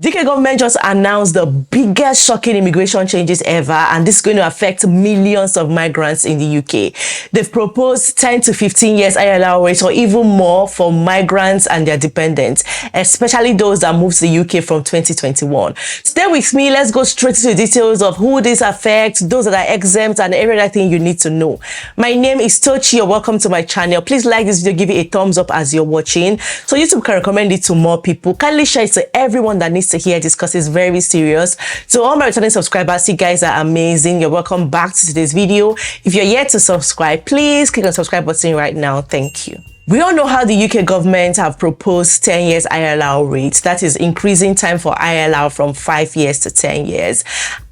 The UK government just announced the biggest shocking immigration changes ever, and this is going to affect millions of migrants in the UK. They've proposed 10 to 15 years ILR rates or even more for migrants and their dependents, especially those that moved to the UK from 2021. Stay with me, let's go straight to the details of who this affects, those that are exempt, and every other thing you need to know. My name is Tochi, you're welcome to my channel. Please like this video, give it a thumbs up as you're watching, so YouTube can recommend it to more people. Kindly share it to everyone that needs to hear this because it's very serious. So all my returning subscribers, you guys are amazing. You're welcome back to today's video. If you're yet to subscribe, please click on the subscribe button right now. Thank you. We all know how the UK government have proposed 10 years ILR rates. That is increasing time for ILR from 5 years to 10 years.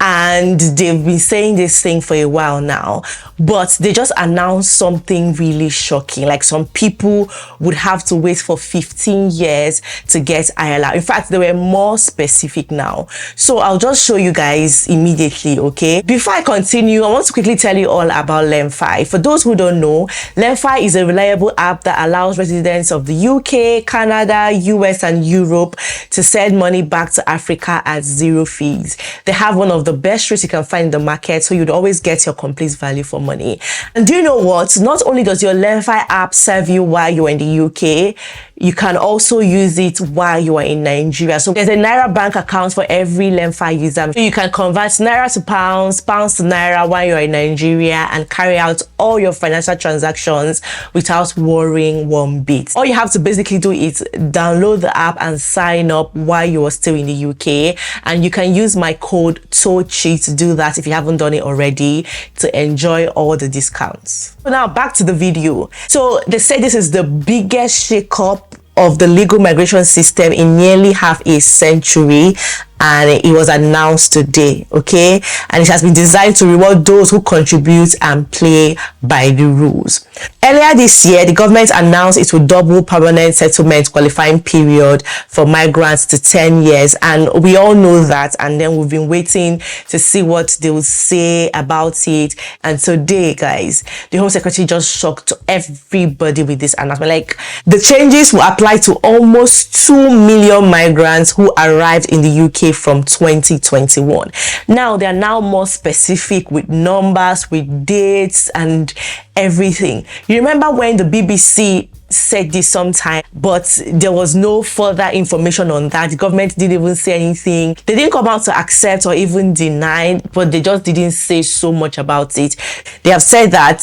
And they've been saying this thing for a while now, but they just announced something really shocking. Like, some people would have to wait for 15 years to get ILR. In fact, they were more specific now. So I'll just show you guys immediately, okay? Before I continue, I want to quickly tell you all about LemFi. For those who don't know, LemFi is a reliable app that allows residents of the UK, Canada, US, and Europe to send money back to Africa at zero fees. They have one of the best rates you can find in the market, so you'd always get your complete value for money. And do you know what? Not only does your LemFi app serve you while you're in the UK, you can also use it while you are in Nigeria. So there's a Naira bank account for every LemFi user. So you can convert Naira to pounds, pounds to Naira while you're in Nigeria, and carry out all your financial transactions without worrying one bit. All you have to basically do is download the app and sign up while you are still in the UK. And you can use my code Tochi to do that if you haven't done it already, to enjoy all the discounts. So now back to the video. So they say this is the biggest shakeup of the legal migration system in nearly half a century, and it was announced today, okay? And it has been designed to reward those who contribute and play by the rules. Earlier this year, the government announced it would double permanent settlement qualifying period for migrants to 10 years, and we all know that, and then we've been waiting to see what they will say about it. And today, guys, the Home Secretary just shocked everybody with this announcement. Like, the changes will apply to almost 2 million migrants who arrived in the UK from 2021. Now they are now more specific with numbers, with dates, and everything. You remember when the BBC said this sometime, but there was no further information on that. The government didn't even say anything. They didn't come out to accept or even deny, but they just didn't say so much about it. They have said that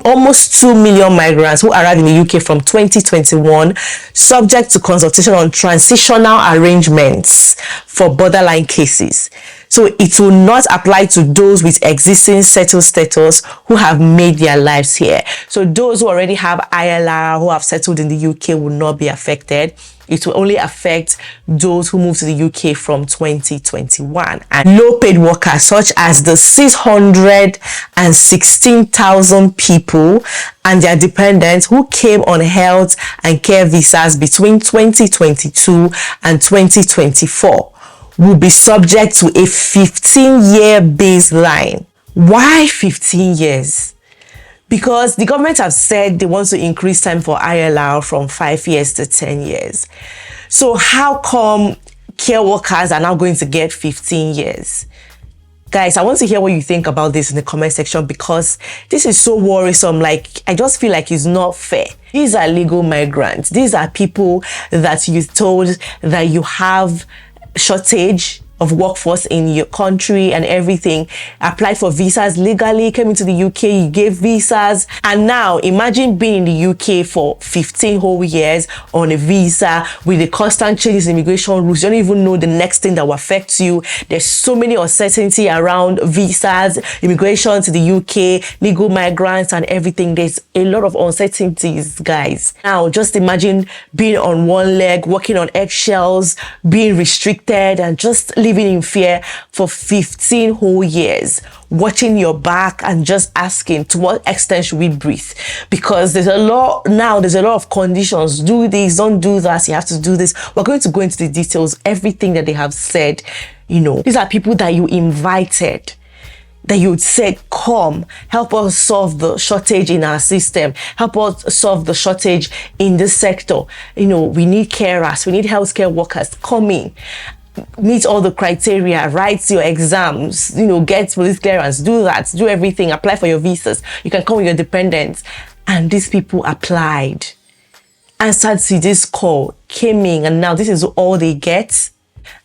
almost 2 million migrants who arrived in the UK from 2021, subject to consultation on transitional arrangements for borderline cases. So it will not apply to those with existing settled status who have made their lives here. So those who already have ILR, who have settled in the UK, will not be affected. It will only affect those who moved to the UK from 2021. And low-paid workers, such as the 616,000 people and their dependents who came on health and care visas between 2022 and 2024, will be subject to a 15-year baseline. Why 15 years? Because the government have said they want to increase time for ILR from 5 years to 10 years. So how come care workers are now going to get 15 years? Guys, I want to hear what you think about this in the comment section, because this is so worrisome. Like, I just feel like it's not fair. These are legal migrants. These are people that you told that you have shortage of workforce in your country and everything, applied for visas legally, came into the UK, you gave visas, and now imagine being in the UK for 15 whole years on a visa with the constant changes in immigration rules. You don't even know the next thing that will affect you. There's so many uncertainty around visas, immigration to the UK, legal migrants, and everything. There's a lot of uncertainties, guys. Now just imagine being on one leg, walking on eggshells, being restricted, and just living in fear for 15 whole years, watching your back and just asking, to what extent should we breathe? Because there's a lot of conditions. Do this, don't do that, you have to do this. We're going to go into the details, everything that they have said. You know, these are people that you invited, that you would say, come, help us solve the shortage in our system, help us solve the shortage in this sector. You know, we need carers, we need healthcare workers, come in. meet all the criteria, write your exams, get police clearance, do that, do everything, apply for your visas. You can come with your dependents. And these people applied, answered to this call, came in, and now this is all they get.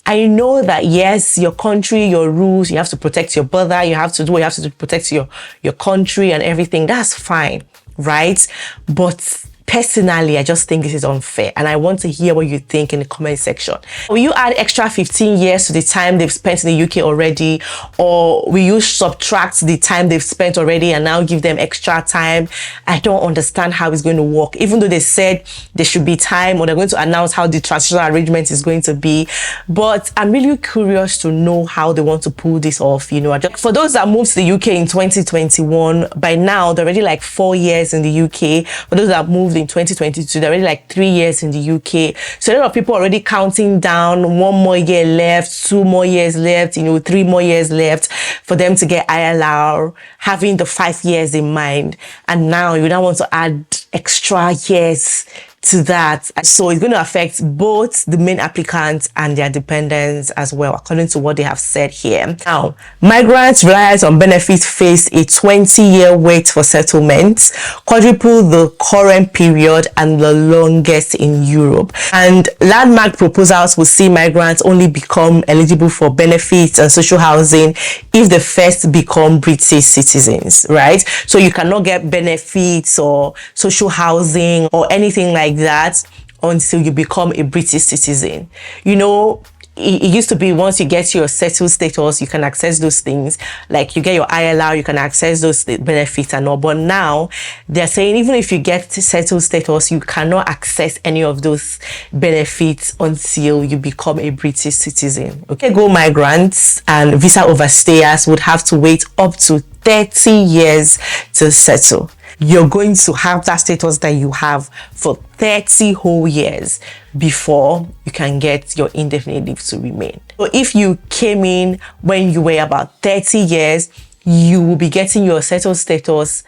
I know that, yes, your country, your rules, you have to protect your brother, you have to do what you have to do to protect your country and everything. That's fine, right? But personally, I just think this is unfair, and I want to hear what you think in the comment section. Will you add extra 15 years to the time they've spent in the UK already, or will you subtract the time they've spent already and now give them extra time? I don't understand how it's going to work, even though they said there should be time, or they're going to announce how the transitional arrangement is going to be. But I'm really curious to know how they want to pull this off. For those that moved to the UK in 2021, by now they're already like 4 years in the UK. For those that moved in 2022, they're already like 3 years in the UK. So a lot of people are already counting down, 1 more year left, 2 more years left, 3 more years left for them to get ILR, having the 5 years in mind. And now you now want to add extra years to that. So it's going to affect both the main applicants and their dependents as well, according to what they have said here. Now, migrants reliant on benefits face a 20-year wait for settlements, quadruple the current period and the longest in Europe. And landmark proposals will see migrants only become eligible for benefits and social housing if they first become British citizens, right? So you cannot get benefits or social housing or anything like that until you become a British citizen. It used to be once you get your settled status, you can access those things. Like you get your ILR, you can access those benefits and all. But now they're saying even if you get settled status, you cannot access any of those benefits until you become a British citizen. Okay, go migrants and visa overstayers would have to wait up to 30 years to settle. You're going to have that status that you have for 30 whole years before you can get your indefinite leave to remain. So if you came in when you were about 30 years, you will be getting your settled status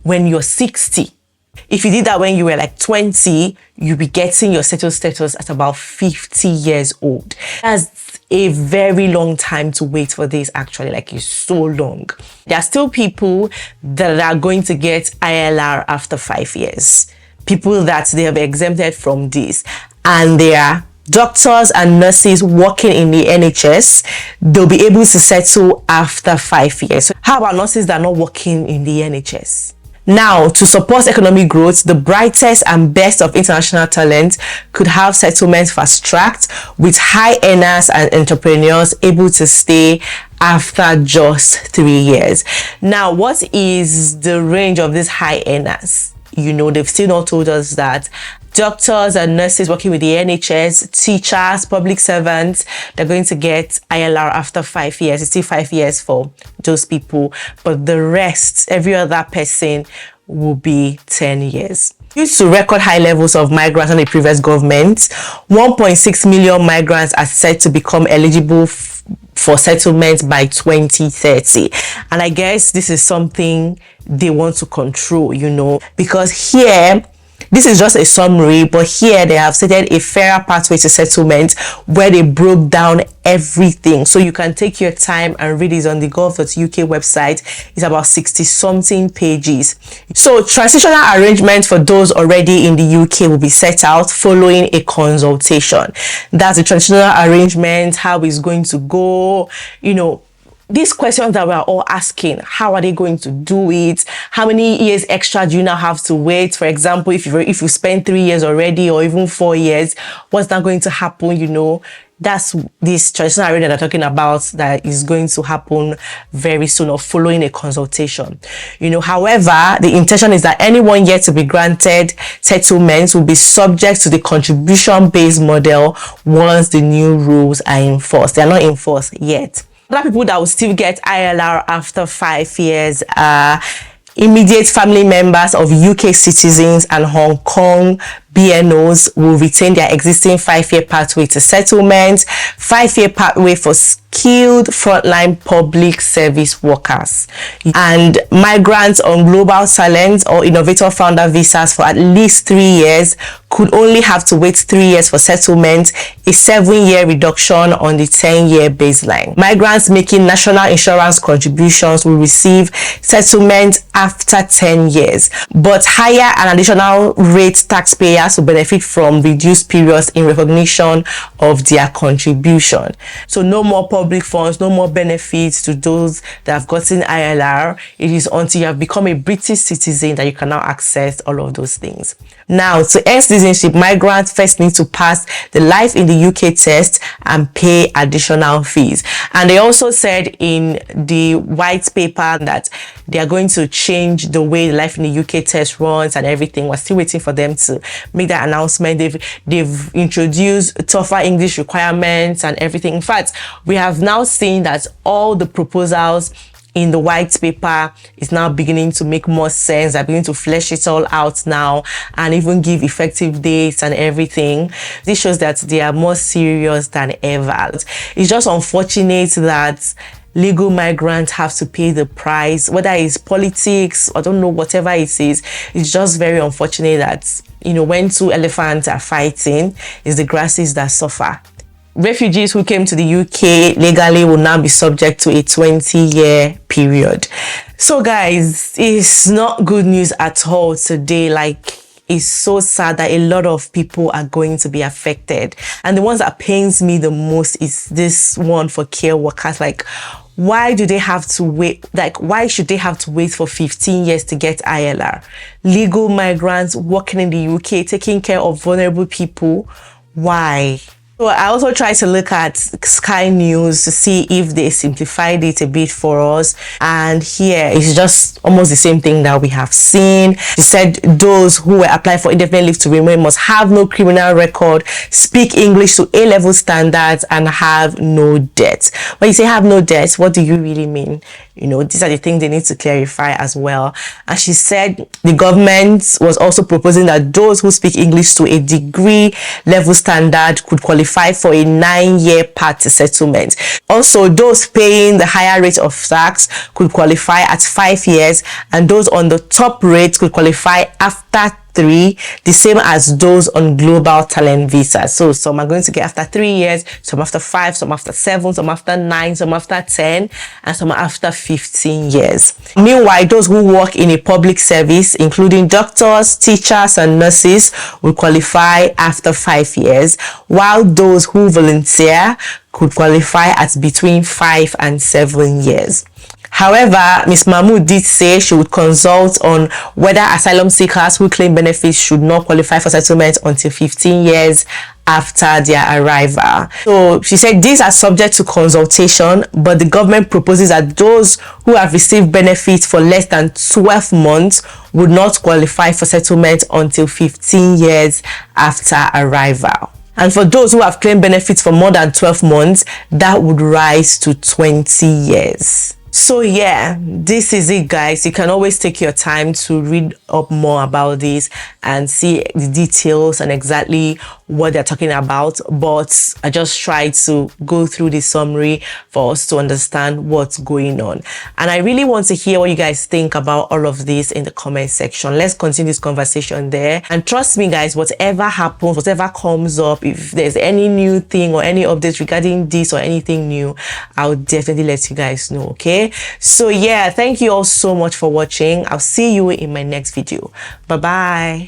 when you're 60. If you did that when you were like 20, you'll be getting your settled status at about 50 years old. That's a very long time to wait for this, actually. Like, it's so long. There are still people that are going to get ILR after 5 years. People that they have exempted from this. And they are doctors and nurses working in the NHS. They'll be able to settle after 5 years. So how about nurses that are not working in the NHS? Now, to support economic growth, the brightest and best of international talent could have settlements fast-tracked, with high earners and entrepreneurs able to stay after just 3 years. Now, what is the range of these high earners? They've still not told us that. Doctors and nurses working with the NHS, teachers, public servants, they're going to get ILR after 5 years. It's still 5 years for those people, but the rest, every other person, will be 10 years. Due to record high levels of migrants in the previous government, 1.6 million migrants are set to become eligible for settlement by 2030. And I guess this is something they want to control, because here, this is just a summary, but here they have stated a fairer pathway to settlement where they broke down everything. So you can take your time and read it on the gov.uk website. It's about 60-something pages. So transitional arrangements for those already in the UK will be set out following a consultation. That's the transitional arrangement, how it's going to go, these questions that we're all asking, how are they going to do it? How many years extra do you now have to wait? For example, if you spend 3 years already, or even 4 years, what's not going to happen? That's this transitional arrangement they're talking about that is going to happen very soon, or following a consultation. However, the intention is that anyone yet to be granted settlements will be subject to the contribution-based model once the new rules are enforced. They're not enforced yet. Other people that will still get ILR after 5 years are immediate family members of UK citizens and Hong Kong BNOs will retain their existing 5-year pathway to settlement, 5-year pathway for skilled frontline public service workers, and migrants on global talent or innovator founder visas for at least 3 years could only have to wait 3 years for settlement, a 7-year reduction on the 10-year baseline. Migrants making national insurance contributions will receive settlement after 10 years, but higher and additional rate taxpayers will benefit from reduced periods in recognition of their contribution. So no more public funds, no more benefits to those that have gotten ILR. It is until you have become a British citizen that you can now access all of those things. Now, to earn citizenship, migrants first need to pass the Life in the UK test and pay additional fees. And they also said in the white paper that they are going to change the way the Life in the UK test runs and everything. We're still waiting for them to make that announcement. They've introduced tougher English requirements and everything. In fact, we have now seen that all the proposals in the white paper is now beginning to make more sense. They're beginning to flesh it all out now and even give effective dates and everything. This shows that they are more serious than ever. It's just unfortunate that legal migrants have to pay the price, whether it's politics, I don't know, whatever it is. It's just very unfortunate that, you know, when two elephants are fighting, it's the grasses that suffer. Refugees who came to the UK legally will now be subject to a 20-year period. So guys, it's not good news at all today. Like, it's so sad that a lot of people are going to be affected. And the ones that pains me the most is this one for care workers. Like, why do they have to wait? Like, why should they have to wait for 15 years to get ILR? Legal migrants working in the UK, taking care of vulnerable people. Why? So I also tried to look at Sky News to see if they simplified it a bit for us. And here it's just almost the same thing that we have seen. They said those who were applied for indefinite leave to remain must have no criminal record, speak English to A-level standards, and have no debt. When you say have no debt, what do you really mean? You know, these are the things they need to clarify as well. And she said the government was also proposing that those who speak English to a degree level standard could qualify for a 9-year path to settlement. Also, those paying the higher rate of tax could qualify at 5 years, and those on the top rate could qualify after 3, the same as those on global talent visas. So some are going to get after 3 years, some after 5, some after 7, some after 9, some after 10, and some after 15 years. Meanwhile, those who work in a public service, including doctors, teachers, and nurses, will qualify after 5 years, while those who volunteer could qualify at between 5 and 7 years. However, Ms. Mahmood did say she would consult on whether asylum seekers who claim benefits should not qualify for settlement until 15 years after their arrival. So she said these are subject to consultation, but the government proposes that those who have received benefits for less than 12 months would not qualify for settlement until 15 years after arrival. And for those who have claimed benefits for more than 12 months, that would rise to 20 years. So yeah, this is it, guys. You can always take your time to read up more about this and see the details and exactly what they're talking about, but I just tried to go through the summary for us to understand what's going on. And I really want to hear what you guys think about all of this in the comment section. Let's continue this conversation there. And trust me, guys, whatever happens, whatever comes up, if there's any new thing or any updates regarding this or anything new, I'll definitely let you guys know. Okay, so yeah, thank you all so much for watching. I'll see you in my next video. Bye bye.